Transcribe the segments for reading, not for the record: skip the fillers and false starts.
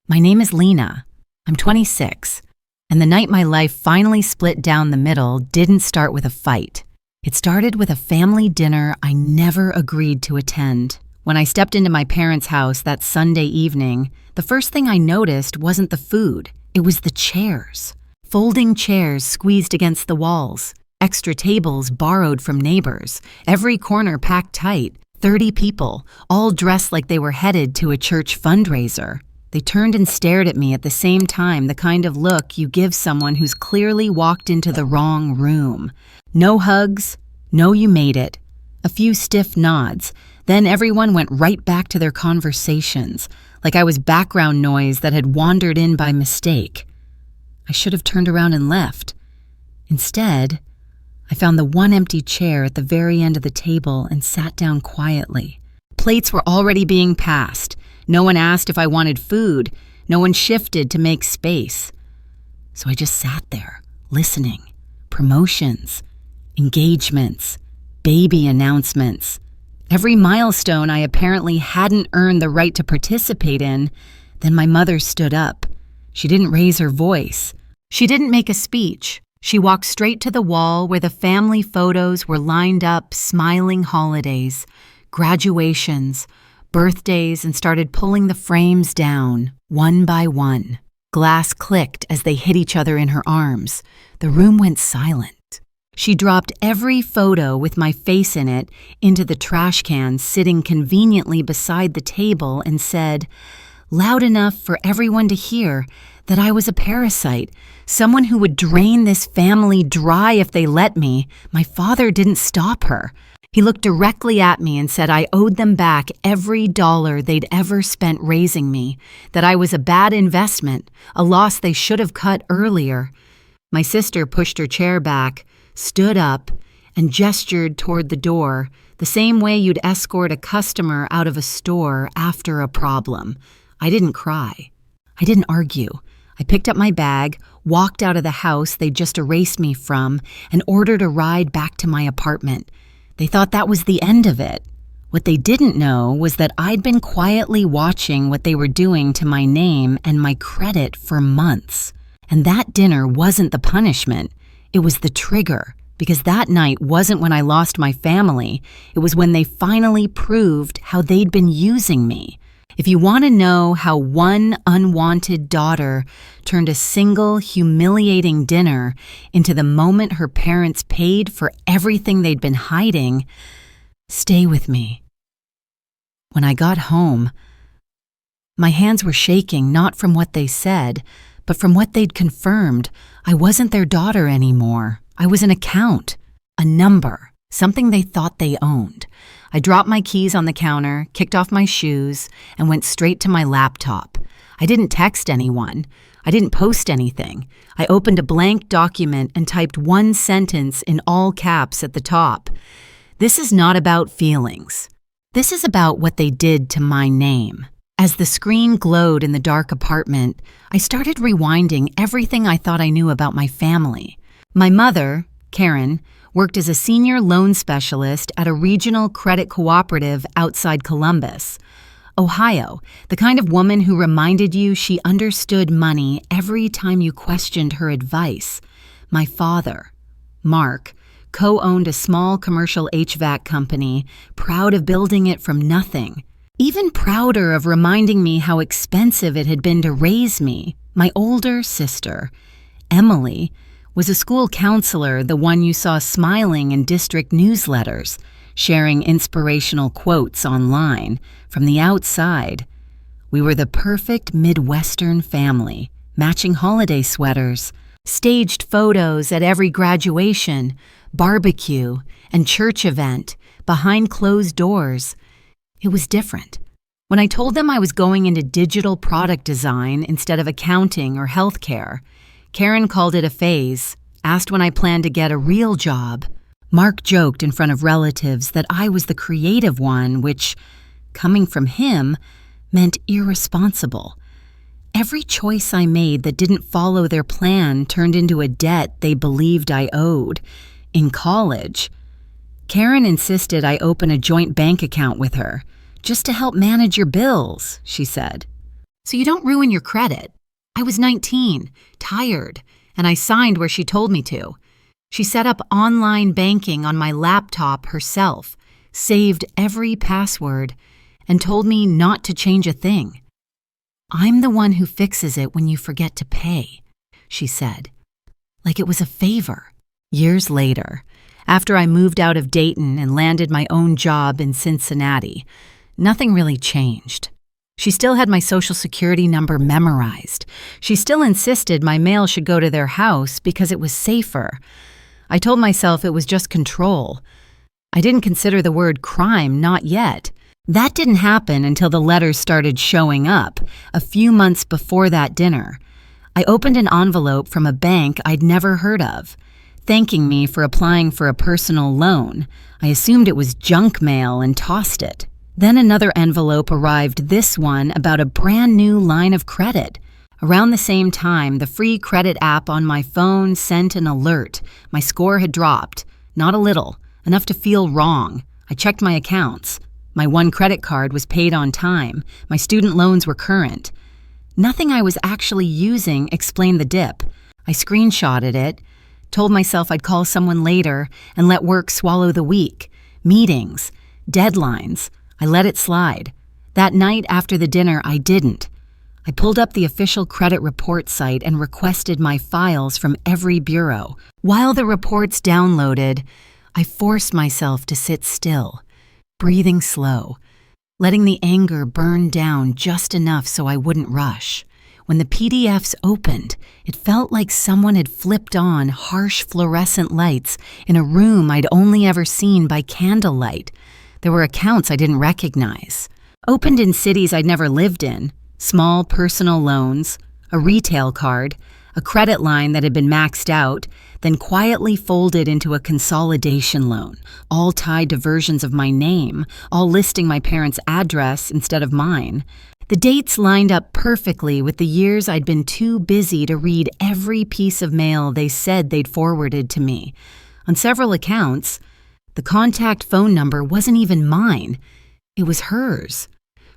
My name is Lena. I'm 26, and the night my life finally split down the middle didn't start with a fight. It started with a family dinner I never agreed to attend. When I stepped into my parents' house that Sunday evening, the first thing I noticed wasn't the food, it was the chairs. Folding chairs squeezed against the walls, extra tables borrowed from neighbors, every corner packed tight, 30 people, all dressed like they were headed to a church fundraiser. They turned and stared at me at the same time, the kind of look you give someone who's clearly walked into the wrong room. No hugs, no you made it. A few stiff nods, then everyone went right back to their conversations, like I was background noise that had wandered in by mistake. I should have turned around and left. Instead, I found the one empty chair at the very end of the table and sat down quietly. Plates were already being passed. No one asked if I wanted food. No one shifted to make space. So I just sat there, listening. Promotions, engagements, baby announcements. Every milestone I apparently hadn't earned the right to participate in. Then my mother stood up. She didn't raise her voice. She didn't make a speech. She walked straight to the wall where the family photos were lined up, smiling holidays, graduations, birthdays, and started pulling the frames down, one by one. Glass clicked as they hit each other in her arms. The room went silent. She dropped every photo with my face in it into the trash can sitting conveniently beside the table and said, loud enough for everyone to hear, that I was a parasite, someone who would drain this family dry if they let me. My father didn't stop her. He looked directly at me and said I owed them back every dollar they'd ever spent raising me, that I was a bad investment, a loss they should have cut earlier. My sister pushed her chair back, stood up, and gestured toward the door, the same way you'd escort a customer out of a store after a problem. I didn't cry. I didn't argue. I picked up my bag, walked out of the house they'd just erased me from, and ordered a ride back to my apartment. They thought that was the end of it. What they didn't know was that I'd been quietly watching what they were doing to my name and my credit for months. And that dinner wasn't the punishment. It was the trigger, because that night wasn't when I lost my family. It was when they finally proved how they'd been using me. If you want to know how one unwanted daughter turned a single humiliating dinner into the moment her parents paid for everything they'd been hiding, stay with me. When I got home, my hands were shaking not from what they said, but from what they'd confirmed. I wasn't their daughter anymore. I was an account, a number, something they thought they owned. I dropped my keys on the counter, kicked off my shoes, and went straight to my laptop. I didn't text anyone. I didn't post anything. I opened a blank document and typed one sentence in all caps at the top. This is not about feelings. This is about what they did to my name. As the screen glowed in the dark apartment, I started rewinding everything I thought I knew about my family. My mother, Karen, worked as a senior loan specialist at a regional credit cooperative outside Columbus, Ohio, the kind of woman who reminded you she understood money every time you questioned her advice. My father, Mark, co-owned a small commercial HVAC company, proud of building it from nothing. Even prouder of reminding me how expensive it had been to raise me. My older sister, Emily, was a school counselor, the one you saw smiling in district newsletters, sharing inspirational quotes online. From the outside, we were the perfect Midwestern family, matching holiday sweaters, staged photos at every graduation, barbecue, and church event, behind closed doors. It was different. When I told them I was going into digital product design instead of accounting or healthcare, Karen called it a phase, asked when I planned to get a real job. Mark joked in front of relatives that I was the creative one, which, coming from him, meant irresponsible. Every choice I made that didn't follow their plan turned into a debt they believed I owed. In college, Karen insisted I open a joint bank account with her, just to help manage your bills, she said. so you don't ruin your credit. I was 19, tired, and I signed where she told me to. She set up online banking on my laptop herself, saved every password, and told me not to change a thing. I'm the one who fixes it when you forget to pay, she said, like it was a favor. Years later, after I moved out of Dayton and landed my own job in Cincinnati, nothing really changed. She still had my social security number memorized. She still insisted my mail should go to their house because it was safer. I told myself it was just control. I didn't consider the word crime, not yet. That didn't happen until the letters started showing up, a few months before that dinner. I opened an envelope from a bank I'd never heard of, thanking me for applying for a personal loan. I assumed it was junk mail and tossed it. Then another envelope arrived, this one about a brand new line of credit. Around the same time, the free credit app on my phone sent an alert. My score had dropped. Not a little, enough to feel wrong. I checked my accounts. My one credit card was paid on time. My student loans were current. Nothing I was actually using explained the dip. I screenshotted it, told myself I'd call someone later and let work swallow the week. Meetings, deadlines. I let it slide. That night after the dinner, I didn't. I pulled up the official credit report site and requested my files from every bureau. While the reports downloaded, I forced myself to sit still, breathing slow, letting the anger burn down just enough so I wouldn't rush. When the PDFs opened, it felt like someone had flipped on harsh fluorescent lights in a room I'd only ever seen by candlelight. There were accounts I didn't recognize, opened in cities I'd never lived in, small personal loans, a retail card, a credit line that had been maxed out, then quietly folded into a consolidation loan, all tied to versions of my name, all listing my parents' address instead of mine. The dates lined up perfectly with the years I'd been too busy to read every piece of mail they said they'd forwarded to me. On several accounts, the contact phone number wasn't even mine. It was hers.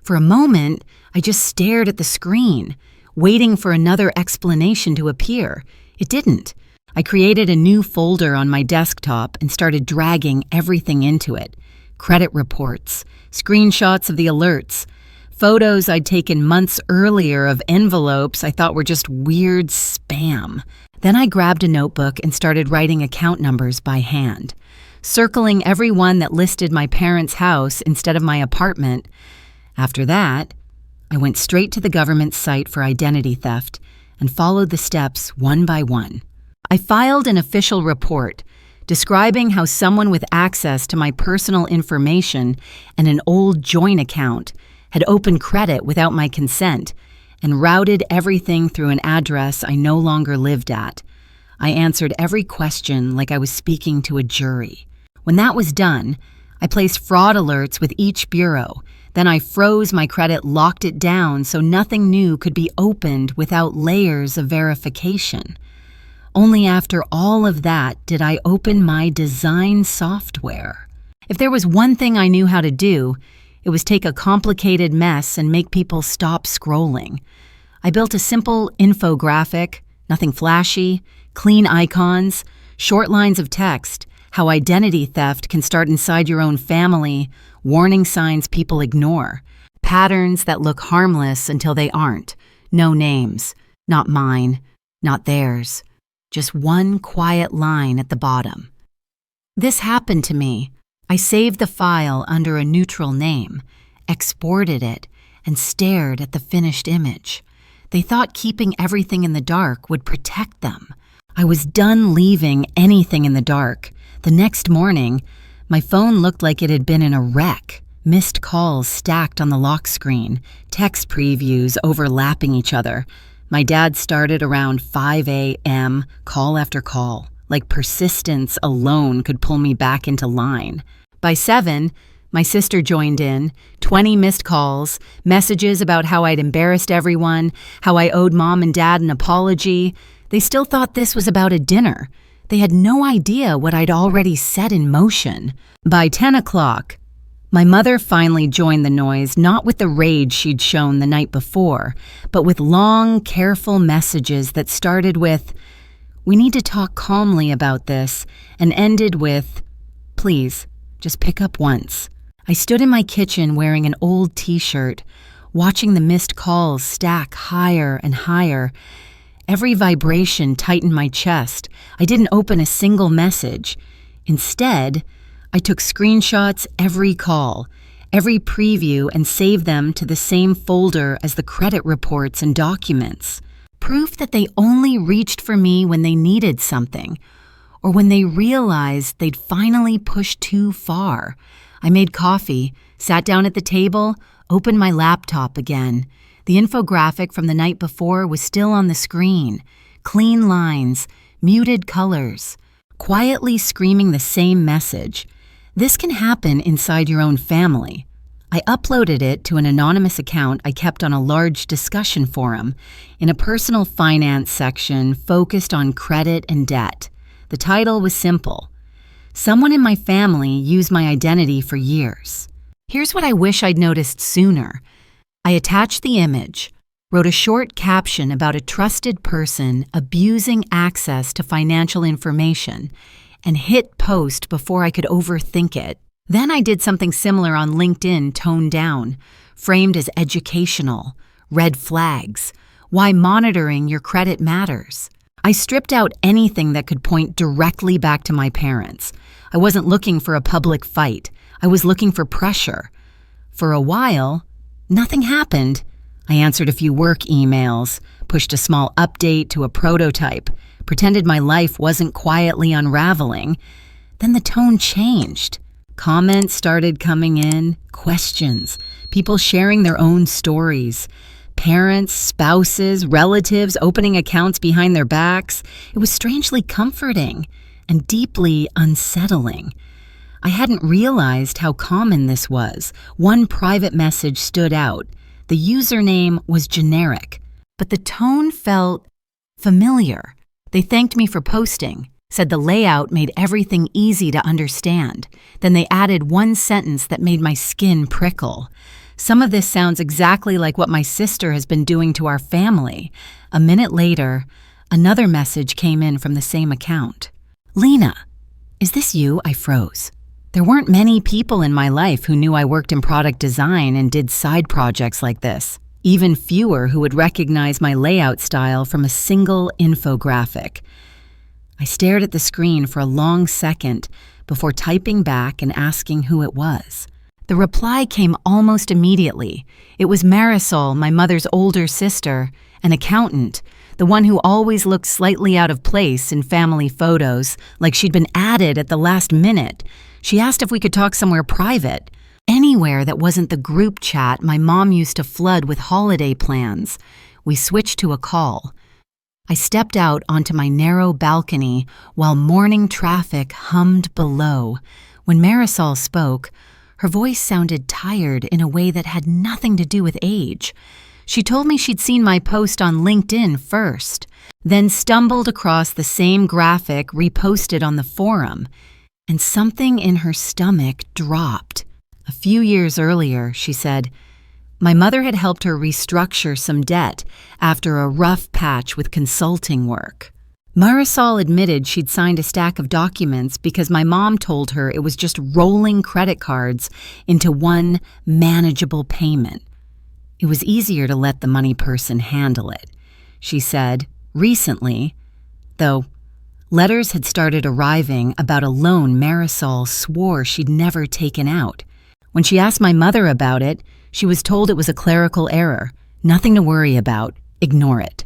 For a moment, I just stared at the screen, waiting for another explanation to appear. It didn't. I created a new folder on my desktop and started dragging everything into it. Credit reports, screenshots of the alerts, photos I'd taken months earlier of envelopes I thought were just weird spam. Then I grabbed a notebook and started writing account numbers by hand, circling every one that listed my parents' house instead of my apartment. After that, I went straight to the government site for identity theft and followed the steps one by one. I filed an official report describing how someone with access to my personal information and an old joint account had opened credit without my consent and routed everything through an address I no longer lived at. I answered every question like I was speaking to a jury. When that was done, I placed fraud alerts with each bureau. Then I froze my credit, locked it down so nothing new could be opened without layers of verification. Only after all of that did I open my design software. If there was one thing I knew how to do, it was take a complicated mess and make people stop scrolling. I built a simple infographic, nothing flashy, clean icons, short lines of text, how identity theft can start inside your own family, warning signs people ignore, patterns that look harmless until they aren't, no names, not mine, not theirs, just one quiet line at the bottom. This happened to me. I saved the file under a neutral name, exported it, and stared at the finished image. They thought keeping everything in the dark would protect them. I was done leaving anything in the dark. The next morning, my phone looked like it had been in a wreck. Missed calls stacked on the lock screen, text previews overlapping each other. My dad started around 5 a.m., call after call, like persistence alone could pull me back into line. By 7, my sister joined in, 20 missed calls, messages about how I'd embarrassed everyone, how I owed mom and dad an apology. They still thought this was about a dinner. They had no idea what I'd already set in motion. By 10 o'clock, My mother finally joined the noise, not with the rage she'd shown the night before, but with long, careful messages that started with, "We need to talk calmly about this," and ended with, "Please, just pick up once." I stood in my kitchen wearing an old t-shirt, watching the missed calls stack higher and higher. Every vibration tightened my chest. I didn't open a single message. Instead, I took screenshots every call, every preview, and saved them to the same folder as the credit reports and documents. Proof that they only reached for me when they needed something, or when they realized they'd finally pushed too far. I made coffee, sat down at the table, opened my laptop again. The infographic from the night before was still on the screen. Clean lines, muted colors, quietly screaming the same message. This can happen inside your own family. I uploaded it to an anonymous account I kept on a large discussion forum in a personal finance section focused on credit and debt. The title was simple. Someone in my family used my identity for years. Here's what I wish I'd noticed sooner. I attached the image, wrote a short caption about a trusted person abusing access to financial information, and hit post before I could overthink it. Then I did something similar on LinkedIn, toned down, framed as educational, red flags, why monitoring your credit matters. I stripped out anything that could point directly back to my parents. I wasn't looking for a public fight. I was looking for pressure. For a while, nothing happened. I answered a few work emails, pushed a small update to a prototype, pretended my life wasn't quietly unraveling. Then the tone changed. Comments started coming in, questions, people sharing their own stories. Parents, spouses, relatives opening accounts behind their backs. It was strangely comforting and deeply unsettling. I hadn't realized how common this was. One private message stood out. The username was generic, but the tone felt familiar. They thanked me for posting, said the layout made everything easy to understand. Then they added one sentence that made my skin prickle. Some of this sounds exactly like what my sister has been doing to our family. A minute later, another message came in from the same account. "Lena, is this you?" I froze. There weren't many people in my life who knew I worked in product design and did side projects like this. Even fewer who would recognize my layout style from a single infographic. I stared at the screen for a long second before typing back and asking who it was. The reply came almost immediately. It was Marisol, my mother's older sister, an accountant, the one who always looked slightly out of place in family photos, like she'd been added at the last minute. She asked if we could talk somewhere private, anywhere that wasn't the group chat my mom used to flood with holiday plans. We switched to a call. I stepped out onto my narrow balcony while morning traffic hummed below. When Marisol spoke, her voice sounded tired in a way that had nothing to do with age. She told me she'd seen my post on LinkedIn first, then stumbled across the same graphic reposted on the forum, and something in her stomach dropped. A few years earlier, she said, my mother had helped her restructure some debt after a rough patch with consulting work. Marisol admitted she'd signed a stack of documents because my mom told her it was just rolling credit cards into one manageable payment. It was easier to let the money person handle it, she said, recently, though letters had started arriving about a loan Marisol swore she'd never taken out. When she asked my mother about it, she was told it was a clerical error, nothing to worry about, ignore it.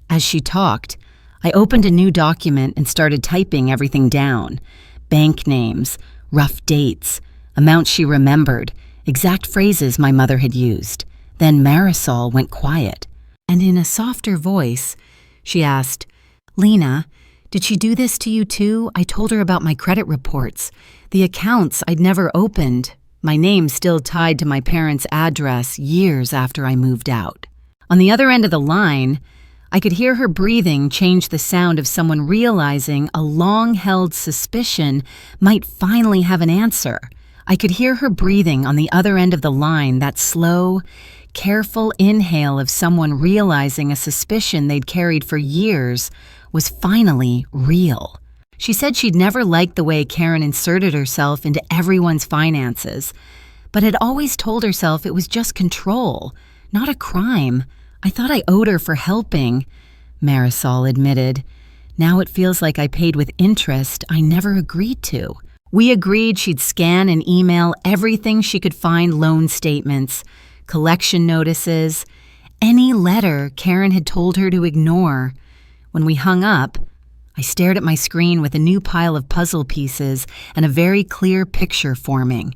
As she talked, I opened a new document and started typing everything down. Bank names, rough dates, amounts she remembered, exact phrases my mother had used. Then Marisol went quiet, and in a softer voice, she asked, Lena, did she do this to you too? I told her about my credit reports, the accounts I'd never opened, my name still tied to my parents' address years after I moved out. On the other end of the line, I could hear her breathing change the sound of someone realizing a long-held suspicion might finally have an answer. I could hear her breathing on the other end of the line, that slow, careful inhale of someone realizing a suspicion they'd carried for years was finally real. She said she'd never liked the way Karen inserted herself into everyone's finances, but had always told herself it was just control, not a crime. I thought I owed her for helping, Marisol admitted. Now it feels like I paid with interest I never agreed to. We agreed she'd scan and email everything she could find: loan statements, collection notices, any letter Karen had told her to ignore. When we hung up, I stared at my screen with a new pile of puzzle pieces and a very clear picture forming.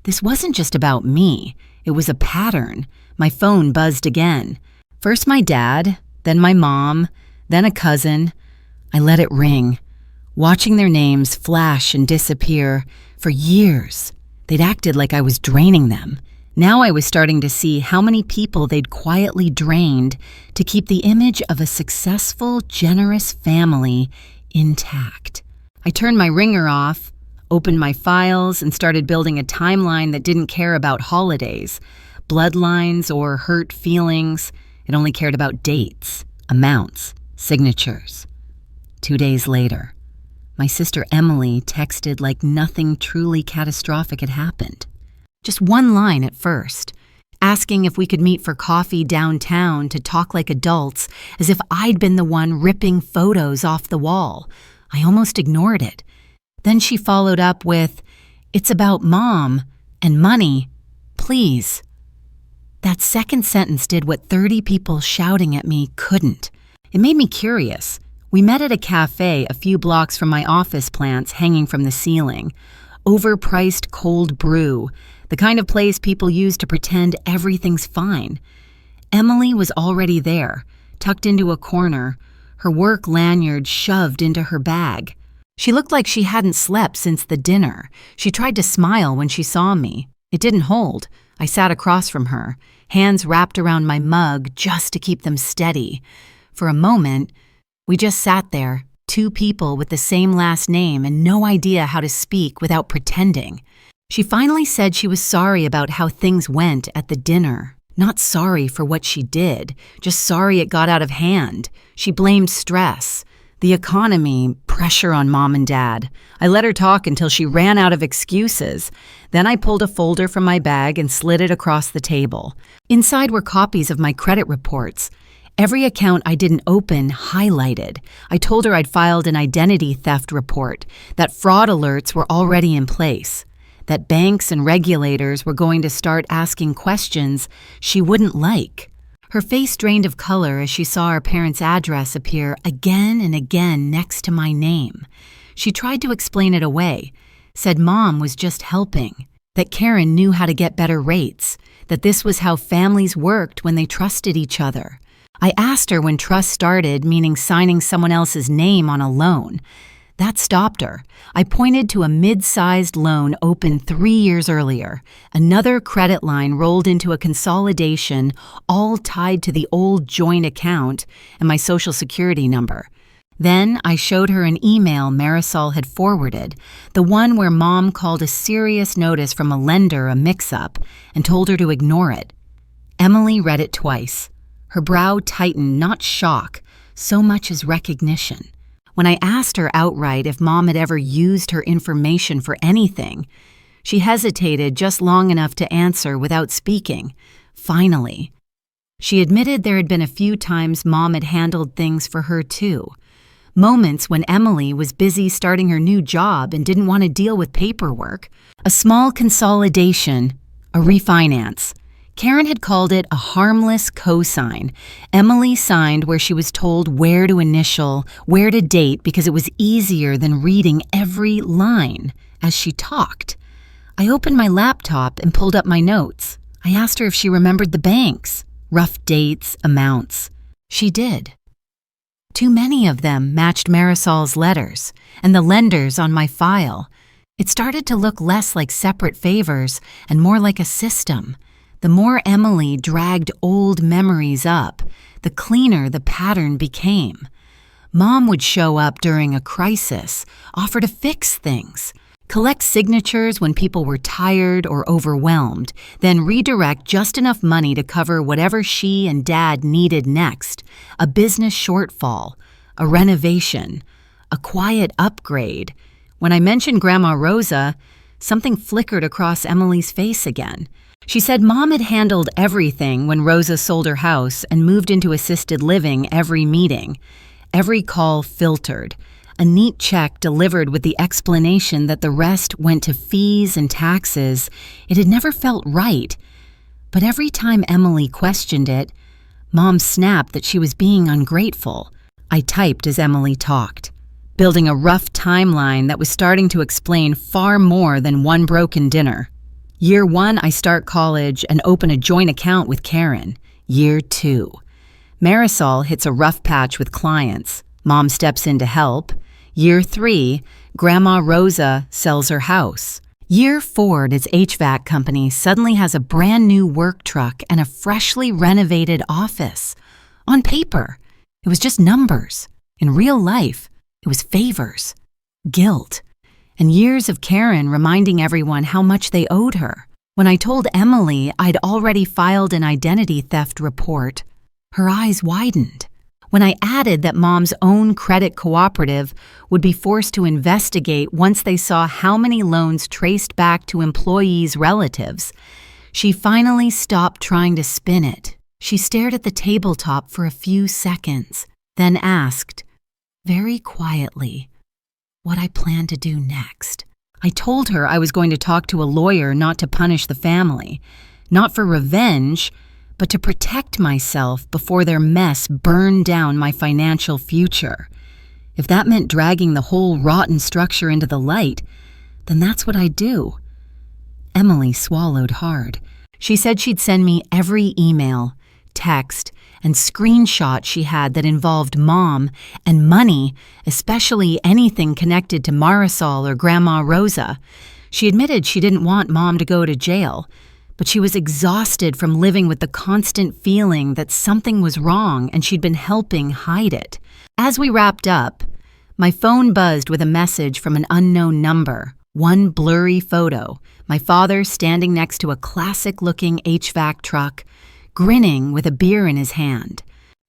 This wasn't just about me. It was a pattern. My phone buzzed again. First my dad, then my mom, then a cousin. I let it ring, watching their names flash and disappear. For years, they'd acted like I was draining them. Now I was starting to see how many people they'd quietly drained to keep the image of a successful, generous family intact. I turned my ringer off, opened my files, and started building a timeline that didn't care about holidays, bloodlines, or hurt feelings. It only cared about dates, amounts, signatures. 2 days later, my sister Emily texted like nothing truly catastrophic had happened. Just one line at first, asking if we could meet for coffee downtown to talk like adults, as if I'd been the one ripping photos off the wall. I almost ignored it. Then she followed up with, "It's about Mom and money, please." That second sentence did what 30 people shouting at me couldn't. It made me curious. We met at a cafe a few blocks from my office plants hanging from the ceiling. Overpriced cold brew, the kind of place people use to pretend everything's fine. Emily was already there, tucked into a corner, her work lanyard shoved into her bag. She looked like she hadn't slept since the dinner. She tried to smile when she saw me. It didn't hold. I sat across from her, hands wrapped around my mug just to keep them steady. For a moment, we just sat there, two people with the same last name and no idea how to speak without pretending. She finally said she was sorry about how things went at the dinner. Not sorry for what she did, just sorry it got out of hand. She blamed stress, the economy, pressure on Mom and Dad. I let her talk until she ran out of excuses. Then I pulled a folder from my bag and slid it across the table. Inside were copies of my credit reports. Every account I didn't open highlighted. I told her I'd filed an identity theft report, that fraud alerts were already in place, that banks and regulators were going to start asking questions she wouldn't like. Her face drained of color as she saw our parents' address appear again and again next to my name. She tried to explain it away, said Mom was just helping, that Karen knew how to get better rates, that this was how families worked when they trusted each other. I asked her when trust started, meaning signing someone else's name on a loan. That stopped her. I pointed to a mid-sized loan opened 3 years earlier. Another credit line rolled into a consolidation, all tied to the old joint account and my Social Security number. Then I showed her an email Marisol had forwarded, the one where Mom called a serious notice from a lender a mix-up and told her to ignore it. Emily read it twice. Her brow tightened, not shock, so much as recognition. When I asked her outright if Mom had ever used her information for anything, she hesitated just long enough to answer without speaking. Finally, she admitted there had been a few times Mom had handled things for her too. Moments when Emily was busy starting her new job and didn't want to deal with paperwork. A small consolidation, a refinance. Karen had called it a harmless cosign. Emily signed where she was told where to initial, where to date, because it was easier than reading every line as she talked. I opened my laptop and pulled up my notes. I asked her if she remembered the banks, rough dates, amounts. She did. Too many of them matched Marisol's letters and the lenders on my file. It started to look less like separate favors and more like a system. The more Emily dragged old memories up, the cleaner the pattern became. Mom would show up during a crisis, offer to fix things. collect signatures when people were tired or overwhelmed, then redirect just enough money to cover whatever she and Dad needed next, a business shortfall, a renovation, a quiet upgrade. When I mentioned Grandma Rosa, something flickered across Emily's face again. She said Mom had handled everything when Rosa sold her house and moved into assisted living every meeting. Every call filtered, a neat check delivered with the explanation that the rest went to fees and taxes. It had never felt right. But every time Emily questioned it, Mom snapped that she was being ungrateful. I typed as Emily talked, building a rough timeline that was starting to explain far more than one broken dinner. Year 1, I start college and open a joint account with Karen. Year 2, Marisol hits a rough patch with clients. Mom steps in to help. Year 3, Grandma Rosa sells her house. Year 4, its HVAC company suddenly has a brand new work truck and a freshly renovated office. On paper, it was just numbers. In real life, it was favors, guilt, and years of Karen reminding everyone how much they owed her. When I told Emily I'd already filed an identity theft report, her eyes widened. When I added that Mom's own credit cooperative would be forced to investigate once they saw how many loans traced back to employees' relatives, she finally stopped trying to spin it. She stared at the tabletop for a few seconds, then asked, very quietly, what I planned to do next. I told her I was going to talk to a lawyer not to punish the family, not for revenge, but to protect myself before their mess burned down my financial future. If that meant dragging the whole rotten structure into the light, then that's what I'd do. Emily swallowed hard. She said she'd send me every email, text, and screenshot she had that involved Mom and money, especially anything connected to Marisol or Grandma Rosa. She admitted she didn't want Mom to go to jail, but she was exhausted from living with the constant feeling that something was wrong and she'd been helping hide it. As we wrapped up, my phone buzzed with a message from an unknown number. One blurry photo, my father standing next to a classic-looking HVAC truck, grinning with a beer in his hand.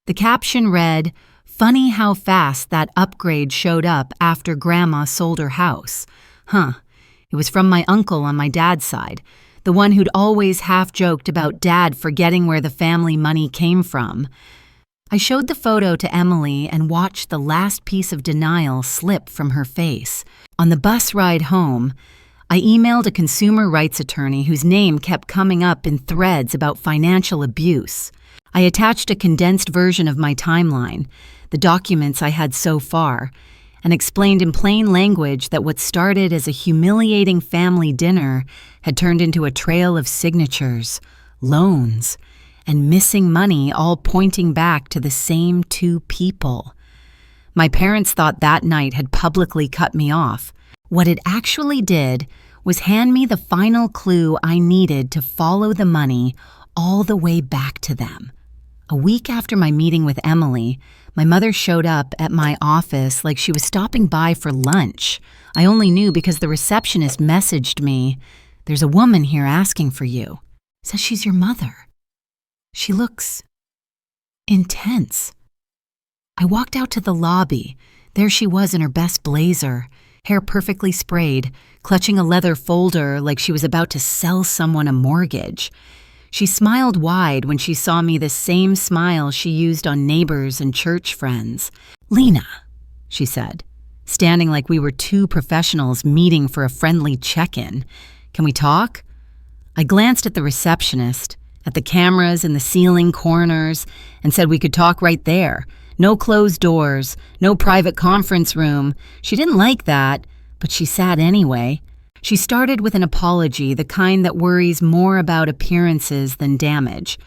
The caption read, "Funny how fast that upgrade showed up after Grandma sold her house." It was from my uncle on my dad's side, the one who'd always half-joked about Dad forgetting where the family money came from. I showed the photo to Emily and watched the last piece of denial slip from her face. On the bus ride home, I emailed a consumer rights attorney whose name kept coming up in threads about financial abuse. I attached a condensed version of my timeline, the documents I had so far, and explained in plain language that what started as a humiliating family dinner had turned into a trail of signatures, loans, and missing money, all pointing back to the same two people. My parents thought that night had publicly cut me off. What it actually did was hand me the final clue I needed to follow the money all the way back to them. A week after my meeting with Emily, my mother showed up at my office like she was stopping by for lunch. I only knew because the receptionist messaged me, "There's a woman here asking for you. Says she's your mother. She looks intense." I walked out to the lobby. There she was in her best blazer, hair perfectly sprayed, clutching a leather folder like she was about to sell someone a mortgage. She smiled wide when she saw me, the same smile she used on neighbors and church friends. "Lena," she said, standing like we were two professionals meeting for a friendly check-in. "Can we talk?" I glanced at the receptionist, at the cameras in the ceiling corners, and said we could talk right there. No closed doors, no private conference room. She didn't like that, but she sat anyway. She started with an apology, the kind that worries more about appearances than damage.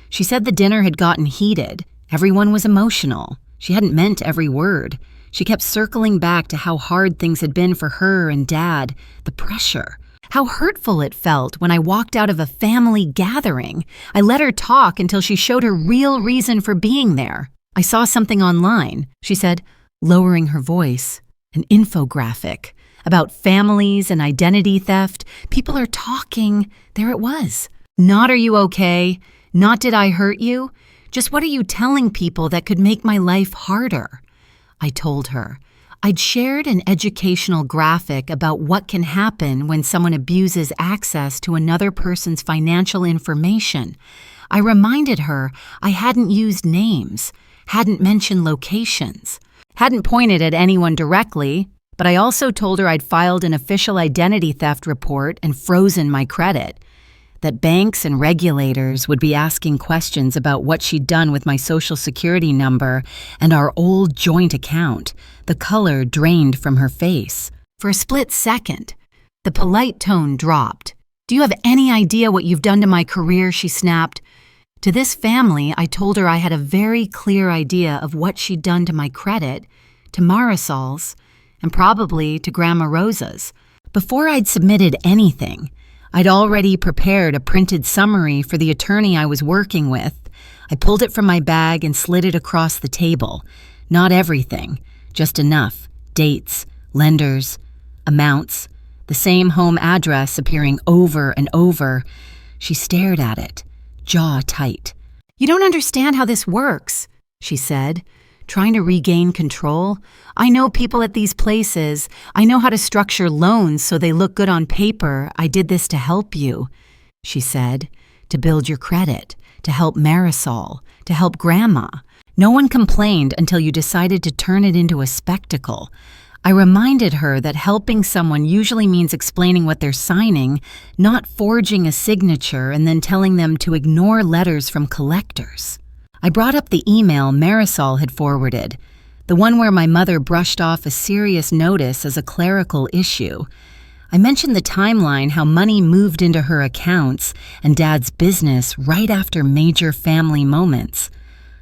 She said the dinner had gotten heated. Everyone was emotional. She hadn't meant every word. She kept circling back to how hard things had been for her and Dad, the pressure. How hurtful it felt when I walked out of a family gathering. I let her talk until she showed her real reason for being there. "I saw something online," she said, lowering her voice. "An infographic. about families and identity theft. People are talking. There it was. Not "are you okay?" Not "did I hurt you?" Just "what are you telling people that could make my life harder?" I told her. I'd shared an educational graphic about what can happen when someone abuses access to another person's financial information. I reminded her I hadn't used names, hadn't mentioned locations, hadn't pointed at anyone directly, but I also told her I'd filed an official identity theft report and frozen my credit, that banks and regulators would be asking questions about what she'd done with my social security number and our old joint account. The color drained from her face. For a split second, the polite tone dropped. "Do you have any idea what you've done to my career?" she snapped. To this family, I told her I had a very clear idea of what she'd done to my credit, to Marisol's, and probably to Grandma Rosa's. Before I'd submitted anything, I'd already prepared a printed summary for the attorney I was working with. I pulled it from my bag and slid it across the table. Not everything, just enough. Dates, lenders, amounts, the same home address appearing over and over. She stared at it, jaw tight. "You don't understand how this works," she said, trying to regain control. "I know people at these places. I know how to structure loans so they look good on paper. I did this to help you," she said, "to build your credit, to help Marisol, to help Grandma. No one complained until you decided to turn it into a spectacle." I reminded her that helping someone usually means explaining what they're signing, not forging a signature and then telling them to ignore letters from collectors. I brought up the email Marisol had forwarded, the one where my mother brushed off a serious notice as a clerical issue. I mentioned the timeline, how money moved into her accounts and Dad's business right after major family moments.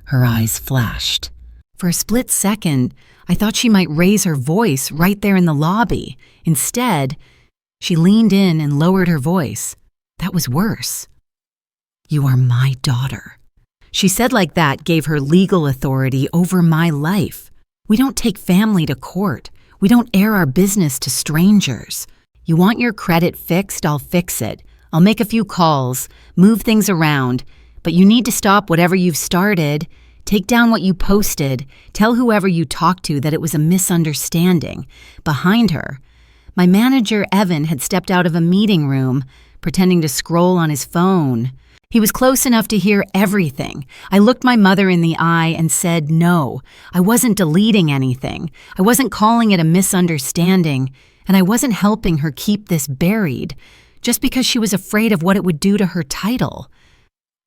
Her eyes flashed. For a split second, I thought she might raise her voice right there in the lobby. Instead, she leaned in and lowered her voice. That was worse. "You are my daughter." She said like that gave her legal authority over my life. We don't take family to court. We don't air our business to strangers. You want your credit fixed? I'll fix it. I'll make a few calls, move things around, but you need to stop whatever you've started. Take down what you posted. Tell whoever you talked to that it was a misunderstanding. Behind her, my manager, Evan, had stepped out of a meeting room, pretending to scroll on his phone. He was close enough to hear everything. I looked my mother in the eye and said no. I wasn't deleting anything. I wasn't calling it a misunderstanding, and I wasn't helping her keep this buried, just because she was afraid of what it would do to her title.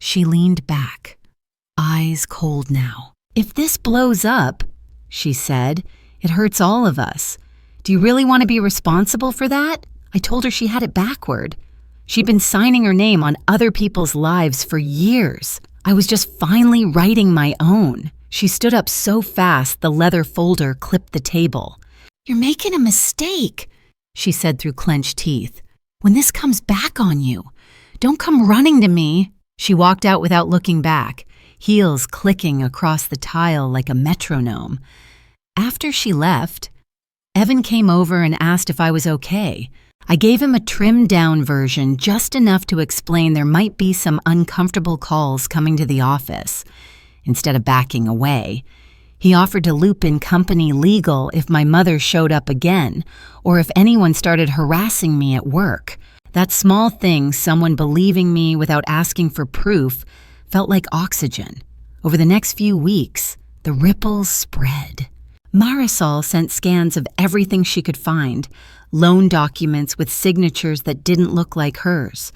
She leaned back, eyes cold now. "If this blows up," she said, "it hurts all of us. Do you really want to be responsible for that?" I told her she had it backward. She'd been signing her name on other people's lives for years. I was just finally writing my own. She stood up so fast the leather folder clipped the table. "You're making a mistake," she said through clenched teeth. "When this comes back on you, don't come running to me." She walked out without looking back, heels clicking across the tile like a metronome. After she left, Evan came over and asked if I was okay. I gave him a trimmed-down version, just enough to explain there might be some uncomfortable calls coming to the office. Instead of backing away, he offered to loop in company legal if my mother showed up again, or if anyone started harassing me at work. That small thing, someone believing me without asking for proof, felt like oxygen. Over the next few weeks, the ripples spread. Marisol sent scans of everything she could find, loan documents with signatures that didn't look like hers,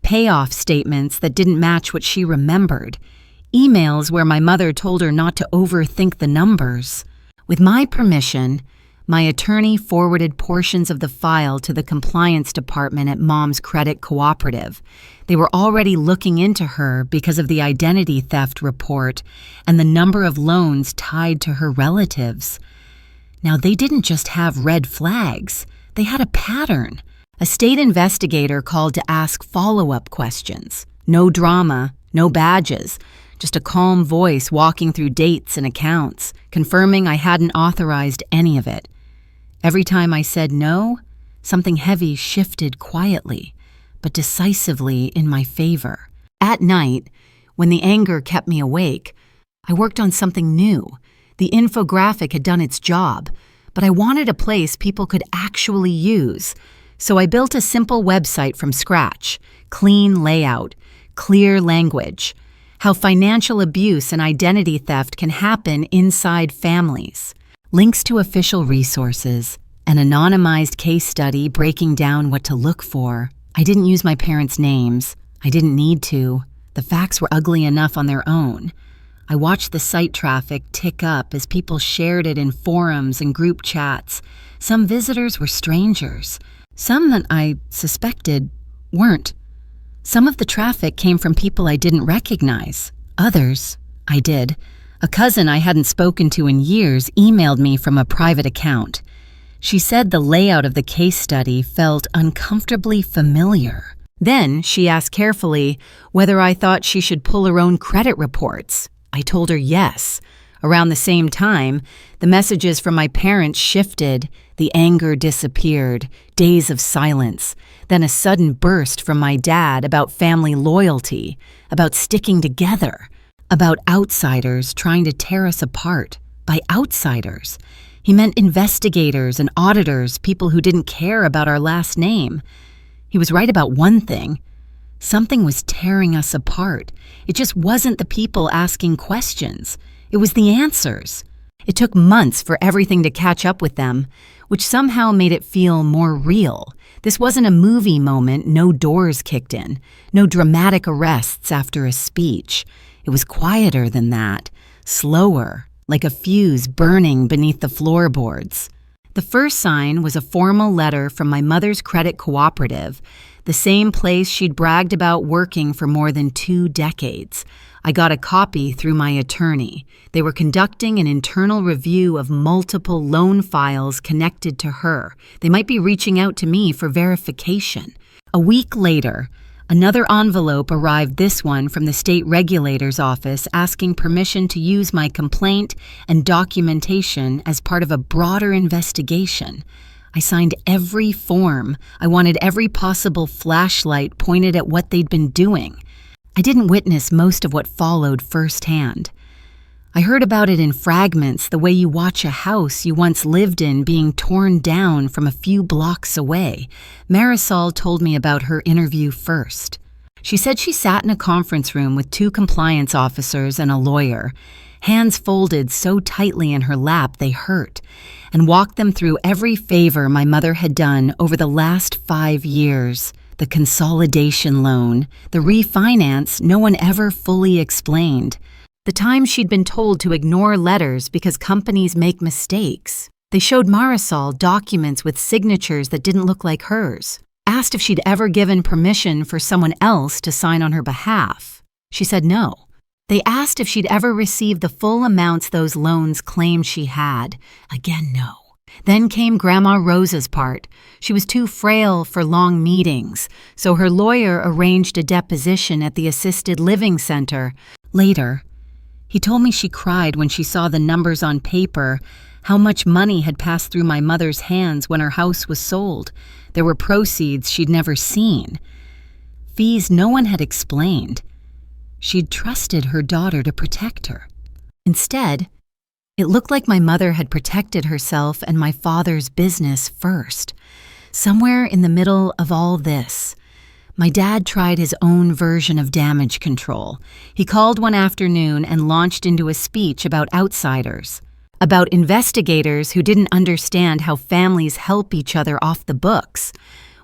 payoff statements that didn't match what she remembered, emails where my mother told her not to overthink the numbers. With my permission, my attorney forwarded portions of the file to the compliance department at Mom's credit cooperative. They were already looking into her because of the identity theft report and the number of loans tied to her relatives. Now, they didn't just have red flags. They had a pattern. A state investigator called to ask follow-up questions. No drama, no badges, just a calm voice walking through dates and accounts, confirming I hadn't authorized any of it. Every time I said no, something heavy shifted quietly, but decisively in my favor. At night, when the anger kept me awake, I worked on something new. The infographic had done its job, but I wanted a place people could actually use. So I built a simple website from scratch, clean layout, clear language, how financial abuse and identity theft can happen inside families, links to official resources, an anonymized case study breaking down what to look for. I didn't use my parents' names. I didn't need to. The facts were ugly enough on their own. I watched the site traffic tick up as people shared it in forums and group chats. Some visitors were strangers. Some that I suspected weren't. Some of the traffic came from people I didn't recognize. Others, I did. A cousin I hadn't spoken to in years emailed me from a private account. She said the layout of the case study felt uncomfortably familiar. Then she asked carefully whether I thought she should pull her own credit reports. I told her yes. Around the same time, the messages from my parents shifted. The anger disappeared. Days of silence. Then a sudden burst from my dad about family loyalty, about sticking together, about outsiders trying to tear us apart. By outsiders, he meant investigators and auditors, people who didn't care about our last name. He was right about one thing. Something was tearing us apart. It just wasn't the people asking questions. It was the answers. It took months for everything to catch up with them, which somehow made it feel more real. This wasn't a movie moment, no doors kicked in, no dramatic arrests after a speech. It was quieter than that, slower, like a fuse burning beneath the floorboards. The first sign was a formal letter from my mother's credit cooperative, the same place she'd bragged about working for more than 2 decades. I got a copy through my attorney. They were conducting an internal review of multiple loan files connected to her. They might be reaching out to me for verification. A week later, another envelope arrived, this one from the state regulator's office, asking permission to use my complaint and documentation as part of a broader investigation. I signed every form. I wanted every possible flashlight pointed at what they'd been doing. I didn't witness most of what followed firsthand. I heard about it in fragments, the way you watch a house you once lived in being torn down from a few blocks away. Marisol told me about her interview first. She said she sat in a conference room with 2 compliance officers and a lawyer, hands folded so tightly in her lap they hurt, and walked them through every favor my mother had done over the last 5 years. The consolidation loan, the refinance no one ever fully explained, the time she'd been told to ignore letters because companies make mistakes. They showed Marisol documents with signatures that didn't look like hers, asked if she'd ever given permission for someone else to sign on her behalf. She said no. They asked if she'd ever received the full amounts those loans claimed she had. Again, no. Then came Grandma Rosa's part. She was too frail for long meetings, so her lawyer arranged a deposition at the assisted living center. Later, he told me she cried when she saw the numbers on paper, how much money had passed through my mother's hands when her house was sold. There were proceeds she'd never seen. Fees no one had explained. She'd trusted her daughter to protect her. Instead, it looked like my mother had protected herself and my father's business first. Somewhere in the middle of all this, my dad tried his own version of damage control. He called one afternoon and launched into a speech about outsiders, about investigators who didn't understand how families help each other off the books.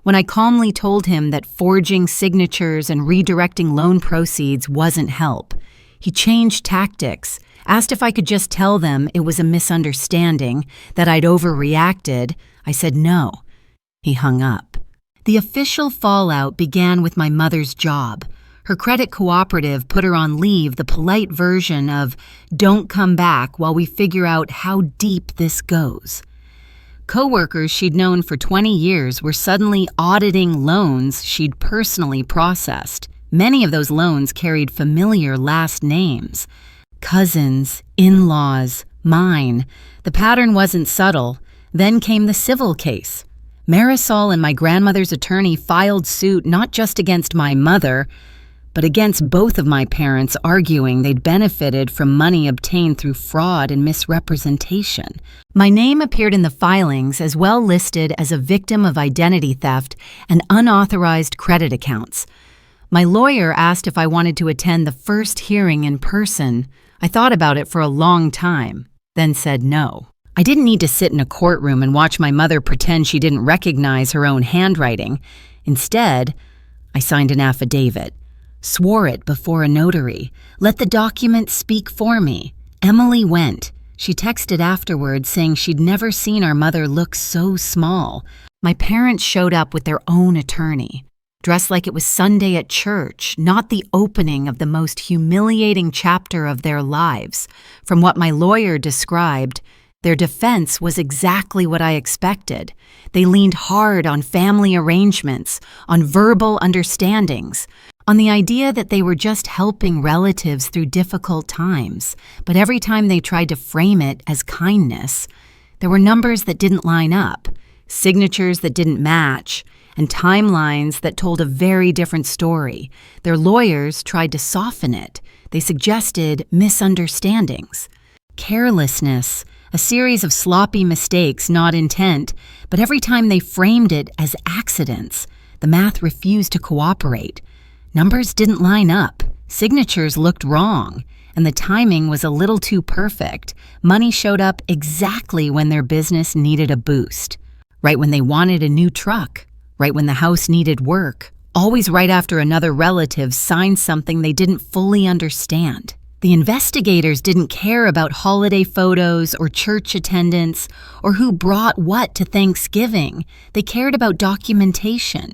When I calmly told him that forging signatures and redirecting loan proceeds wasn't help, he changed tactics, asked if I could just tell them it was a misunderstanding, that I'd overreacted. I said no. He hung up. The official fallout began with my mother's job. Her credit cooperative put her on leave, the polite version of, "Don't come back while we figure out how deep this goes." Coworkers she'd known for 20 years were suddenly auditing loans she'd personally processed. Many of those loans carried familiar last names. Cousins, in-laws, mine. The pattern wasn't subtle. Then came the civil case. Marisol and my grandmother's attorney filed suit not just against my mother, but against both of my parents, arguing they'd benefited from money obtained through fraud and misrepresentation. My name appeared in the filings as well listed as a victim of identity theft and unauthorized credit accounts. My lawyer asked if I wanted to attend the first hearing in person. I thought about it for a long time, then said no. I didn't need to sit in a courtroom and watch my mother pretend she didn't recognize her own handwriting. Instead, I signed an affidavit, swore it before a notary, let the document speak for me. Emily went. She texted afterwards saying she'd never seen our mother look so small. My parents showed up with their own attorney, dressed like it was Sunday at church, not the opening of the most humiliating chapter of their lives. From what my lawyer described, their defense was exactly what I expected. They leaned hard on family arrangements, on verbal understandings, on the idea that they were just helping relatives through difficult times. But every time they tried to frame it as kindness, there were numbers that didn't line up, signatures that didn't match, and timelines that told a very different story. Their lawyers tried to soften it. They suggested misunderstandings, carelessness, a series of sloppy mistakes, not intent, but every time they framed it as accidents, the math refused to cooperate. Numbers didn't line up, signatures looked wrong, and the timing was a little too perfect. Money showed up exactly when their business needed a boost, right when they wanted a new truck, right when the house needed work, always right after another relative signed something they didn't fully understand. The investigators didn't care about holiday photos or church attendance or who brought what to Thanksgiving. They cared about documentation.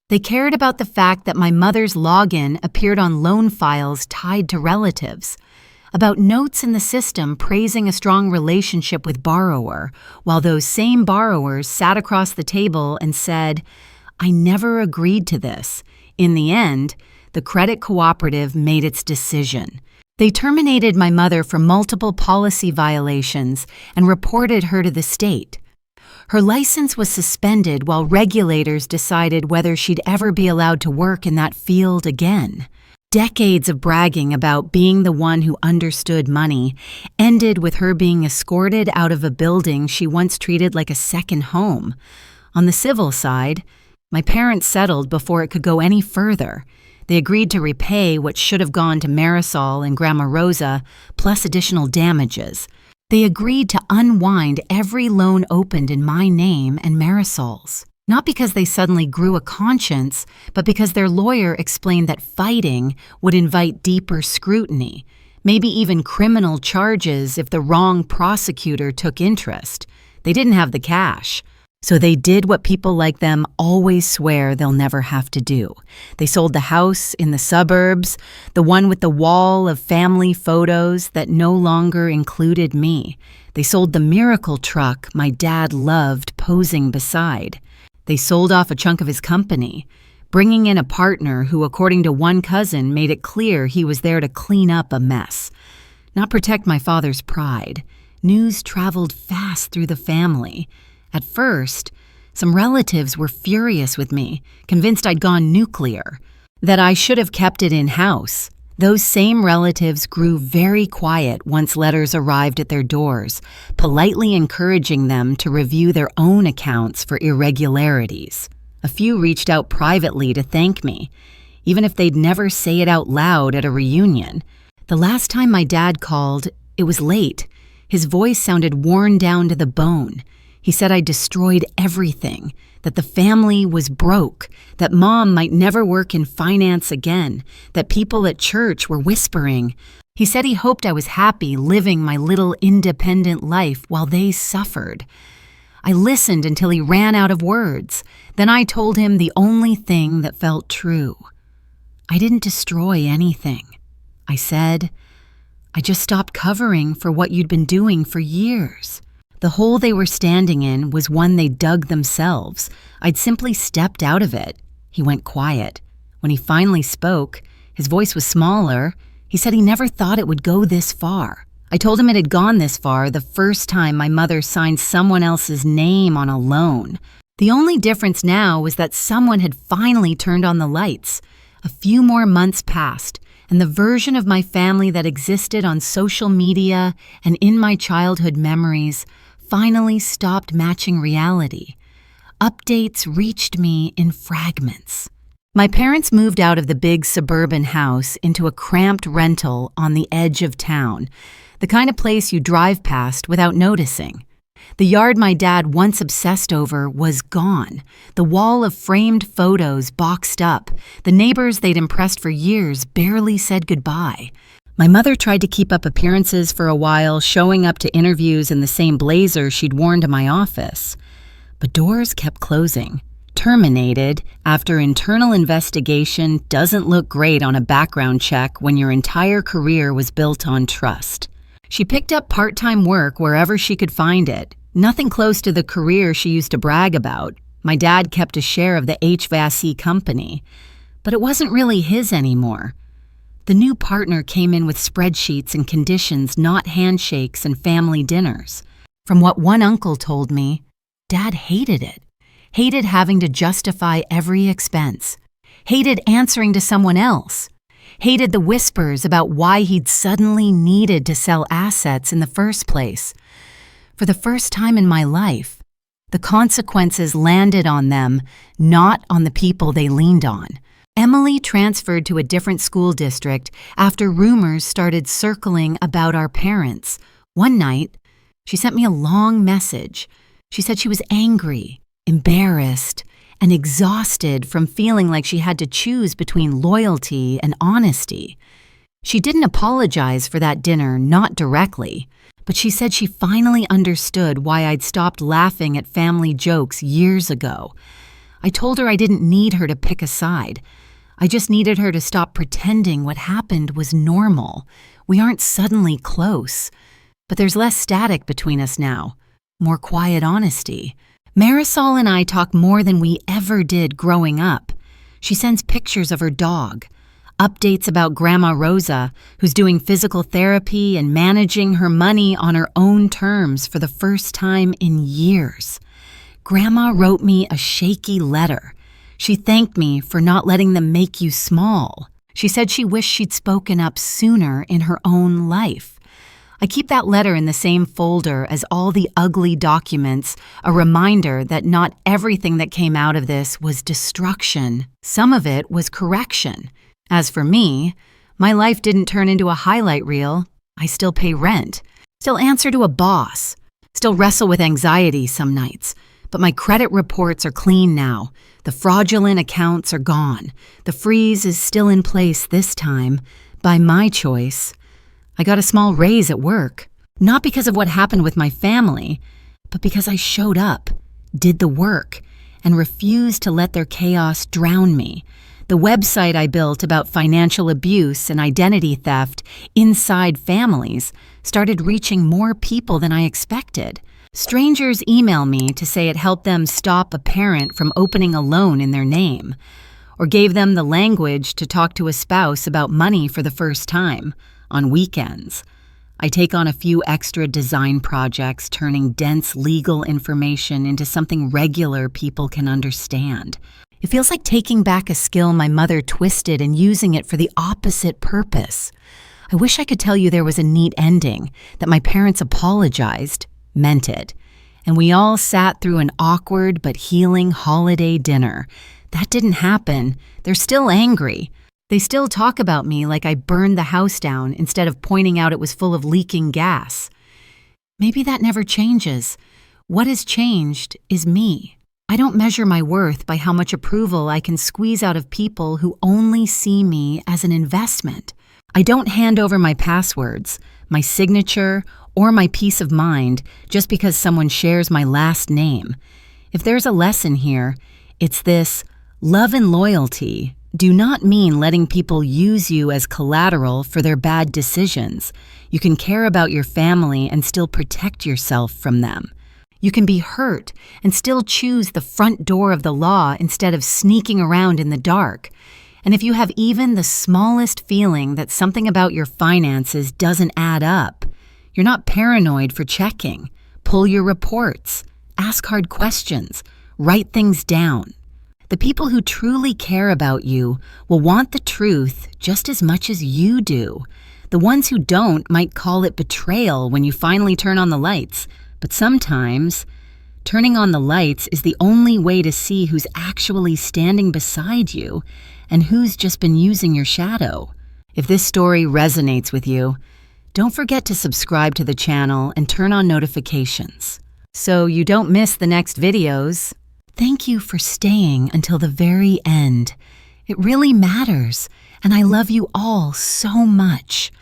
They cared about the fact that my mother's login appeared on loan files tied to relatives, about notes in the system praising a strong relationship with borrower, while those same borrowers sat across the table and said, "I never agreed to this." In the end, the credit cooperative made its decision. They terminated my mother for multiple policy violations and reported her to the state. Her license was suspended while regulators decided whether she'd ever be allowed to work in that field again. Decades of bragging about being the one who understood money ended with her being escorted out of a building she once treated like a second home. On the civil side, my parents settled before it could go any further. They agreed to repay what should have gone to Marisol and Grandma Rosa, plus additional damages. They agreed to unwind every loan opened in my name and Marisol's. Not because they suddenly grew a conscience, but because their lawyer explained that fighting would invite deeper scrutiny, maybe even criminal charges if the wrong prosecutor took interest. They didn't have the cash. So they did what people like them always swear they'll never have to do. They sold the house in the suburbs, the one with the wall of family photos that no longer included me. They sold the miracle truck my dad loved posing beside. They sold off a chunk of his company, bringing in a partner who, according to one cousin, made it clear he was there to clean up a mess, not protect my father's pride. News traveled fast through the family. At first, some relatives were furious with me, convinced I'd gone nuclear, that I should have kept it in-house. Those same relatives grew very quiet once letters arrived at their doors, politely encouraging them to review their own accounts for irregularities. A few reached out privately to thank me, even if they'd never say it out loud at a reunion. The last time my dad called, it was late. His voice sounded worn down to the bone. He said I destroyed everything, that the family was broke, that Mom might never work in finance again, that people at church were whispering. He said he hoped I was happy living my little independent life while they suffered. I listened until he ran out of words. Then I told him the only thing that felt true. I didn't destroy anything. I said, I just stopped covering for what you'd been doing for years. The hole they were standing in was one they dug themselves. I'd simply stepped out of it. He went quiet. When he finally spoke, his voice was smaller. He said he never thought it would go this far. I told him it had gone this far the first time my mother signed someone else's name on a loan. The only difference now was that someone had finally turned on the lights. A few more months passed, and the version of my family that existed on social media and in my childhood memories finally stopped matching reality. Updates reached me in fragments. My parents moved out of the big suburban house into a cramped rental on the edge of town, the kind of place you drive past without noticing. The yard my dad once obsessed over was gone, the wall of framed photos boxed up, the neighbors they'd impressed for years barely said goodbye. My mother tried to keep up appearances for a while, showing up to interviews in the same blazer she'd worn to my office. But doors kept closing. Terminated after internal investigation doesn't look great on a background check when your entire career was built on trust. She picked up part-time work wherever she could find it. Nothing close to the career she used to brag about. My dad kept a share of the HVAC company, but it wasn't really his anymore. The new partner came in with spreadsheets and conditions, not handshakes and family dinners. From what one uncle told me, Dad hated it. Hated having to justify every expense. Hated answering to someone else. Hated the whispers about why he'd suddenly needed to sell assets in the first place. For the first time in my life, the consequences landed on them, not on the people they leaned on. Emily transferred to a different school district after rumors started circling about our parents. One night, she sent me a long message. She said she was angry, embarrassed, and exhausted from feeling like she had to choose between loyalty and honesty. She didn't apologize for that dinner, not directly, but she said she finally understood why I'd stopped laughing at family jokes years ago. I told her I didn't need her to pick a side. I just needed her to stop pretending what happened was normal. We aren't suddenly close, but there's less static between us now, more quiet honesty. Marisol and I talk more than we ever did growing up. She sends pictures of her dog, updates about Grandma Rosa, who's doing physical therapy and managing her money on her own terms for the first time in years. Grandma wrote me a shaky letter. She thanked me for not letting them make you small. She said she wished she'd spoken up sooner in her own life. I keep that letter in the same folder as all the ugly documents, a reminder that not everything that came out of this was destruction. Some of it was correction. As for me, my life didn't turn into a highlight reel. I still pay rent, still answer to a boss, still wrestle with anxiety some nights. But my credit reports are clean now. The fraudulent accounts are gone. The freeze is still in place this time, by my choice. I got a small raise at work, not because of what happened with my family, but because I showed up, did the work, and refused to let their chaos drown me. The website I built about financial abuse and identity theft inside families started reaching more people than I expected. Strangers email me to say it helped them stop a parent from opening a loan in their name, or gave them the language to talk to a spouse about money for the first time. On weekends, I take on a few extra design projects, turning dense legal information into something regular people can understand. It feels like taking back a skill my mother twisted and using it for the opposite purpose. I wish I could tell you there was a neat ending, that my parents apologized, meant it, and we all sat through an awkward but healing holiday dinner. That didn't happen. They're still angry. They still talk about me like I burned the house down instead of pointing out it was full of leaking gas. Maybe that never changes. What has changed is me. I don't measure my worth by how much approval I can squeeze out of people who only see me as an investment. I don't hand over my passwords, my signature, or my peace of mind just because someone shares my last name. If there's a lesson here, it's this: love and loyalty do not mean letting people use you as collateral for their bad decisions. You can care about your family and still protect yourself from them. You can be hurt and still choose the front door of the law instead of sneaking around in the dark. And if you have even the smallest feeling that something about your finances doesn't add up, You're not paranoid for checking. Pull your reports. Ask hard questions. Write things down. The people who truly care about you will want the truth just as much as you do. The ones who don't might call it betrayal when you finally turn on the lights, but sometimes turning on the lights is the only way to see who's actually standing beside you and who's just been using your shadow. If this story resonates with you, don't forget to subscribe to the channel and turn on notifications so you don't miss the next videos. Thank you for staying until the very end. It really matters, and I love you all so much.